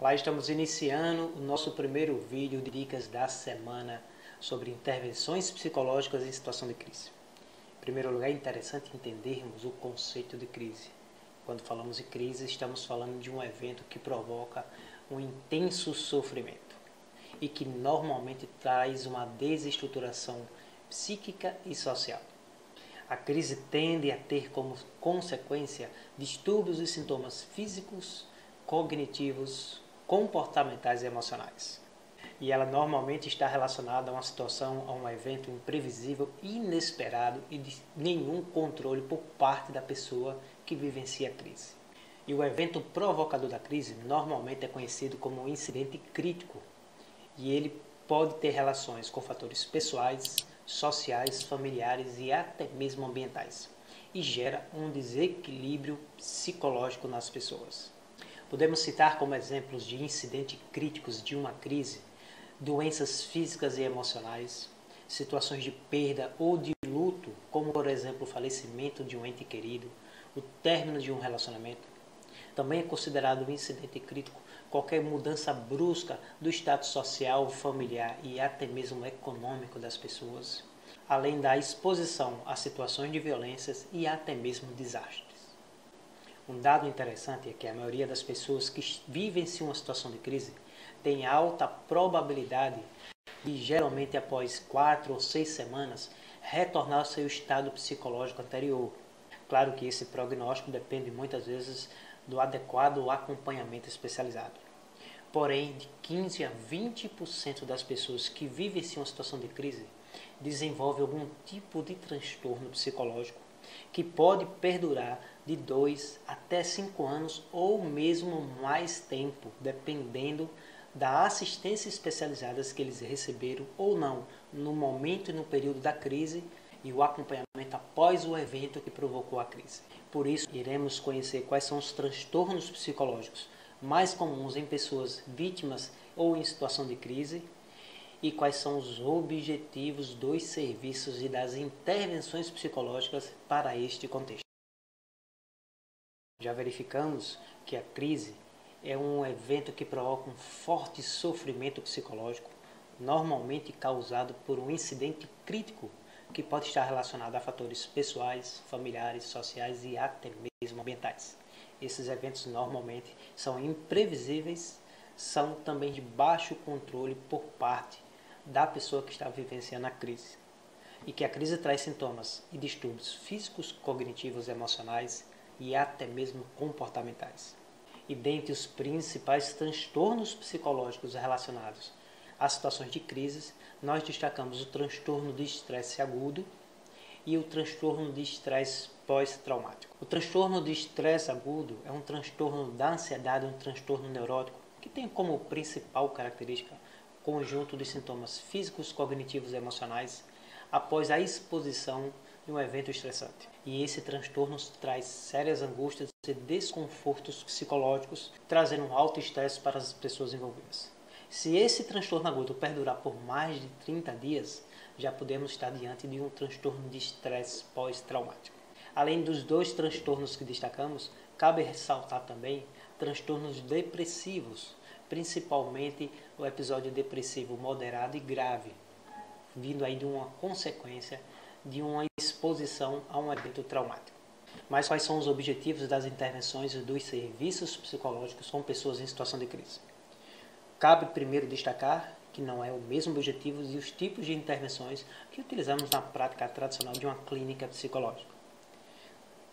Olá, estamos iniciando o nosso primeiro vídeo de dicas da semana sobre intervenções psicológicas em situação de crise. Em primeiro lugar, é interessante entendermos o conceito de crise. Quando falamos de crise, estamos falando de um evento que provoca um intenso sofrimento e que normalmente traz uma desestruturação psíquica e social. A crise tende a ter como consequência distúrbios e sintomas físicos, cognitivos, comportamentais e emocionais. E ela normalmente está relacionada a uma situação, a um evento imprevisível, inesperado e de nenhum controle por parte da pessoa que vivencia a crise. E o evento provocador da crise normalmente é conhecido como um incidente crítico, e ele pode ter relações com fatores pessoais, sociais, familiares e até mesmo ambientais, e gera um desequilíbrio psicológico nas pessoas. Podemos citar como exemplos de incidentes críticos de uma crise, doenças físicas e emocionais, situações de perda ou de luto, como por exemplo o falecimento de um ente querido, o término de um relacionamento. Também é considerado um incidente crítico qualquer mudança brusca do status social, familiar e até mesmo econômico das pessoas, além da exposição a situações de violências e até mesmo desastres. Um dado interessante é que a maioria das pessoas que vivem em uma situação de crise tem alta probabilidade de, geralmente após 4 ou 6 semanas, retornar ao seu estado psicológico anterior. Claro que esse prognóstico depende muitas vezes do adequado acompanhamento especializado. Porém, de 15 a 20% das pessoas que vivem em uma situação de crise desenvolvem algum tipo de transtorno psicológico que pode perdurar de 2 até 5 anos ou mesmo mais tempo, dependendo da assistência especializada que eles receberam ou não no momento e no período da crise e o acompanhamento após o evento que provocou a crise. Por isso, iremos conhecer quais são os transtornos psicológicos mais comuns em pessoas vítimas ou em situação de crise e quais são os objetivos dos serviços e das intervenções psicológicas para este contexto. Já verificamos que a crise é um evento que provoca um forte sofrimento psicológico, normalmente causado por um incidente crítico que pode estar relacionado a fatores pessoais, familiares, sociais e até mesmo ambientais. Esses eventos normalmente são imprevisíveis, são também de baixo controle por parte da pessoa que está vivenciando a crise. E que a crise traz sintomas e distúrbios físicos, cognitivos, emocionais e até mesmo comportamentais. E dentre os principais transtornos psicológicos relacionados a situações de crise, nós destacamos o transtorno de estresse agudo e o transtorno de estresse pós-traumático. O transtorno de estresse agudo é um transtorno da ansiedade, um transtorno neurótico, que tem como principal característica o conjunto de sintomas físicos, cognitivos e emocionais após a exposição de um evento estressante. E esse transtorno traz sérias angústias e desconfortos psicológicos, trazendo um alto estresse para as pessoas envolvidas. Se esse transtorno agudo perdurar por mais de 30 dias, já podemos estar diante de um transtorno de estresse pós-traumático. Além dos dois transtornos que destacamos, cabe ressaltar também transtornos depressivos, principalmente o episódio depressivo moderado e grave, vindo aí de uma consequência de uma exposição a um evento traumático. Mas quais são os objetivos das intervenções e dos serviços psicológicos com pessoas em situação de crise? Cabe primeiro destacar que não é o mesmo objetivo e os tipos de intervenções que utilizamos na prática tradicional de uma clínica psicológica.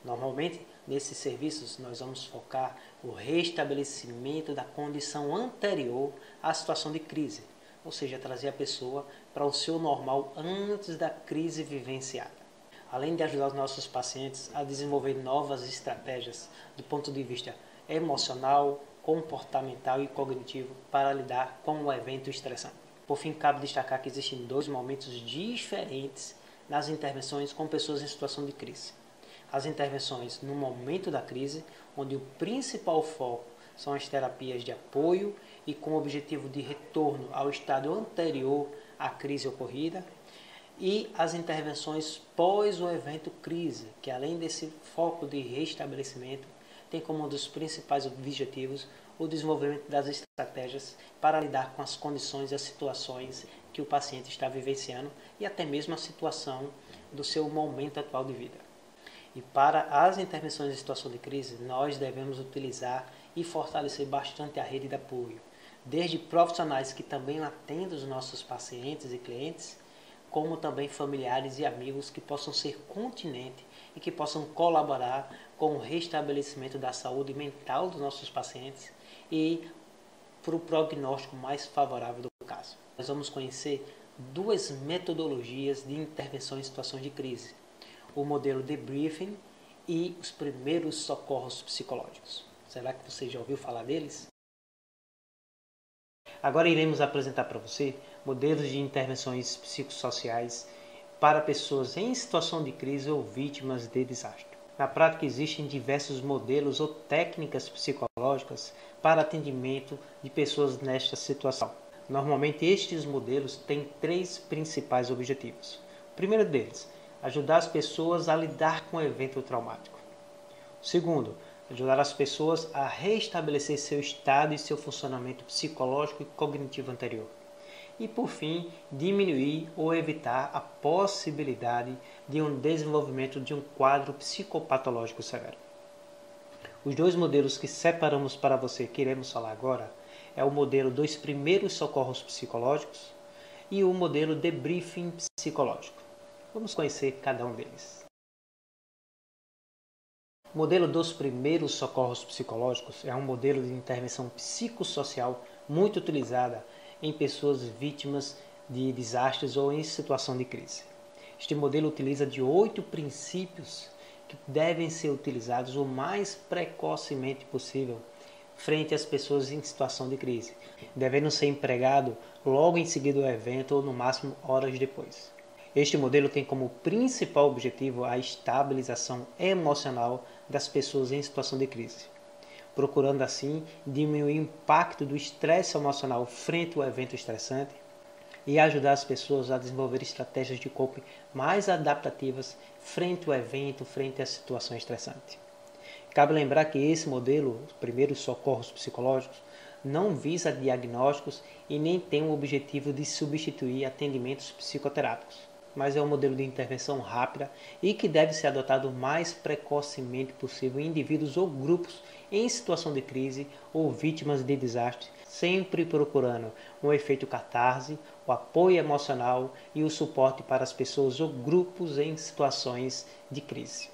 Normalmente, nesses serviços, nós vamos focar o restabelecimento da condição anterior à situação de crise, ou seja, trazer a pessoa para o seu normal antes da crise vivenciada. Além de ajudar os nossos pacientes a desenvolver novas estratégias do ponto de vista emocional, comportamental e cognitivo para lidar com o evento estressante. Por fim, cabe destacar que existem dois momentos diferentes nas intervenções com pessoas em situação de crise. As intervenções no momento da crise, onde o principal foco são as terapias de apoio e com o objetivo de retorno ao estado anterior à crise ocorrida, e as intervenções pós o evento crise, que além desse foco de restabelecimento, tem como um dos principais objetivos o desenvolvimento das estratégias para lidar com as condições e as situações que o paciente está vivenciando e até mesmo a situação do seu momento atual de vida. E para as intervenções em situação de crise, nós devemos utilizar e fortalecer bastante a rede de apoio, desde profissionais que também atendem os nossos pacientes e clientes, como também familiares e amigos que possam ser continente e que possam colaborar com o restabelecimento da saúde mental dos nossos pacientes e para o prognóstico mais favorável do caso. Nós vamos conhecer duas metodologias de intervenção em situações de crise: o modelo debriefing e os primeiros socorros psicológicos. Será que você já ouviu falar deles? Agora iremos apresentar para você modelos de intervenções psicossociais para pessoas em situação de crise ou vítimas de desastre. Na prática, existem diversos modelos ou técnicas psicológicas para atendimento de pessoas nesta situação. Normalmente, estes modelos têm três principais objetivos. O primeiro deles, ajudar as pessoas a lidar com o evento traumático. O segundo, ajudar as pessoas a restabelecer seu estado e seu funcionamento psicológico e cognitivo anterior. E, por fim, diminuir ou evitar a possibilidade de um desenvolvimento de um quadro psicopatológico severo. Os dois modelos que separamos para você que iremos falar agora é o modelo dos primeiros socorros psicológicos e o modelo debriefing psicológico. Vamos conhecer cada um deles. O modelo dos primeiros socorros psicológicos é um modelo de intervenção psicossocial muito utilizada em pessoas vítimas de desastres ou em situação de crise. Este modelo utiliza de 8 princípios que devem ser utilizados o mais precocemente possível frente às pessoas em situação de crise, devendo ser empregado logo em seguida ao evento ou no máximo horas depois. Este modelo tem como principal objetivo a estabilização emocional das pessoas em situação de crise, procurando assim diminuir o impacto do estresse emocional frente ao evento estressante e ajudar as pessoas a desenvolver estratégias de coping mais adaptativas frente ao evento, frente à situação estressante. Cabe lembrar que esse modelo, os primeiros socorros psicológicos, não visa diagnósticos e nem tem o objetivo de substituir atendimentos psicoterápicos, mas é um modelo de intervenção rápida e que deve ser adotado o mais precocemente possível em indivíduos ou grupos em situação de crise ou vítimas de desastre, sempre procurando um efeito catarse, o apoio emocional e o suporte para as pessoas ou grupos em situações de crise.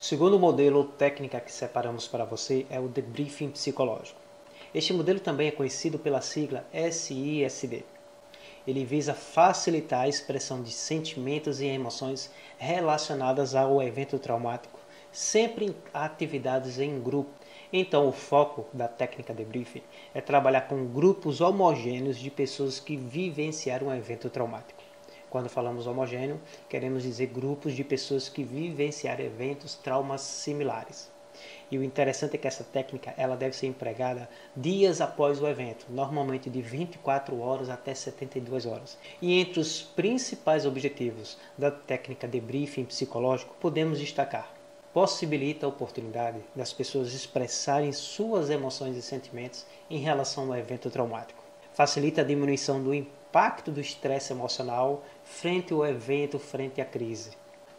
O segundo modelo ou técnica que separamos para você é o debriefing psicológico. Este modelo também é conhecido pela sigla SISD. Ele visa facilitar a expressão de sentimentos e emoções relacionadas ao evento traumático, sempre em atividades em grupo. Então, o foco da técnica debriefing é trabalhar com grupos homogêneos de pessoas que vivenciaram um evento traumático. Quando falamos homogêneo, queremos dizer grupos de pessoas que vivenciaram eventos, traumas similares. E o interessante é que essa técnica ela deve ser empregada dias após o evento, normalmente de 24 horas até 72 horas. E entre os principais objetivos da técnica debriefing psicológico, podemos destacar: possibilita a oportunidade das pessoas expressarem suas emoções e sentimentos em relação ao evento traumático. Facilita a diminuição do impacto do estresse emocional frente ao evento, frente à crise.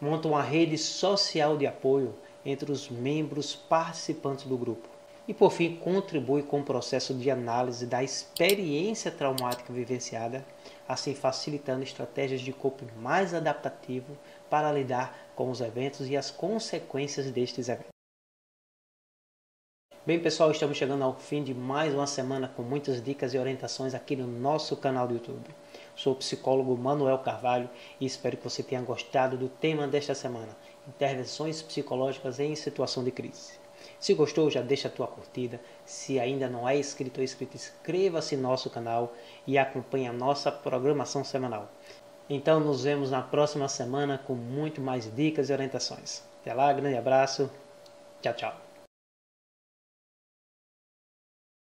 Monta uma rede social de apoio entre os membros participantes do grupo. E, por fim, contribui com o processo de análise da experiência traumática vivenciada, assim facilitando estratégias de coping mais adaptativo para lidar com os eventos e as consequências destes eventos. Bem, pessoal, estamos chegando ao fim de mais uma semana com muitas dicas e orientações aqui no nosso canal do YouTube. Sou o psicólogo Manuel Carvalho e espero que você tenha gostado do tema desta semana: intervenções psicológicas em situação de crise. Se gostou, já deixa a tua curtida. Se ainda não é inscrito ou inscrita, inscreva-se no nosso canal e acompanhe a nossa programação semanal. Então, nos vemos na próxima semana com muito mais dicas e orientações. Até lá, grande abraço. Tchau, tchau.